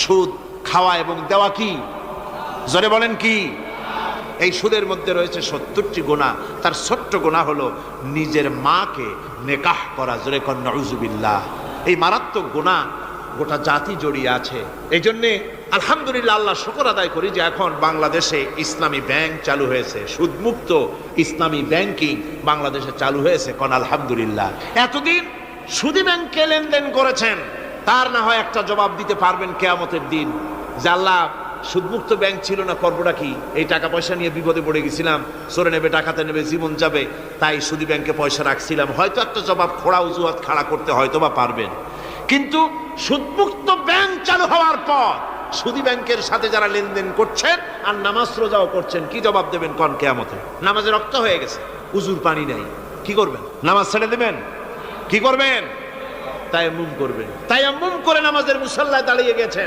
সুদ খাওয়া এবং দেওয়া কি? জোরে বলেন কি? এই সুদের মধ্যে রয়েছে 70টি গুনাহ। তার ছোট্ট গুনাহ হলো নিজের মাকে নেকাহ করা। জোরে কোন নাউজুবিল্লাহ। এই মারাত্মক গুনাহ গোটা জাতি জড়িয়ে আছে। এই জন্যে আলহামদুলিল্লাহ, আল্লাহ শুকর আদায় করি যে এখন বাংলাদেশে ইসলামী ব্যাংক চালু হয়েছে, সুদমুক্ত ইসলামী ব্যাংকিং বাংলাদেশে চালু হয়েছে। কোন আলহামদুলিল্লাহ। এতদিন সুদী ব্যাংকে লেনদেন করেছেন, তার না হয় একটা জবাব দিতে পারবেন কিয়ামতের দিন যে আল্লাহ, সুদমুক্ত ব্যাংক ছিল না, করবোটা কি? এই টাকা পয়সা নিয়ে বিপদে পড়ে গেছিলাম, চোরে নেবে, ডাকাতে নেবে, জীবন যাবে, তাই সুদী ব্যাংকে পয়সা রাখছিলাম। হয়তো একটা জবাব, খোড়া অজুহাত খাড়া করতে হয়তো বা পারবেন। কিন্তু সুদমুক্ত ব্যাংক চালু হওয়ার পর সুদী ব্যাংকের সাথে যারা লেনদেন করছেন আর নামাজ রোজাও করছেন, কি জবাব দেবেন কোন কিয়ামতে? নামাজে রক্ত হয়ে গেছে, উজুর পানি নেই, কি করবেন? নামাজ ছেড়ে দেবেন? কি করবেন? তায়াম্মুম করবেন। তায়াম্মুম করে নামাজের মুসাল্লায় দাঁড়িয়ে গেছেন।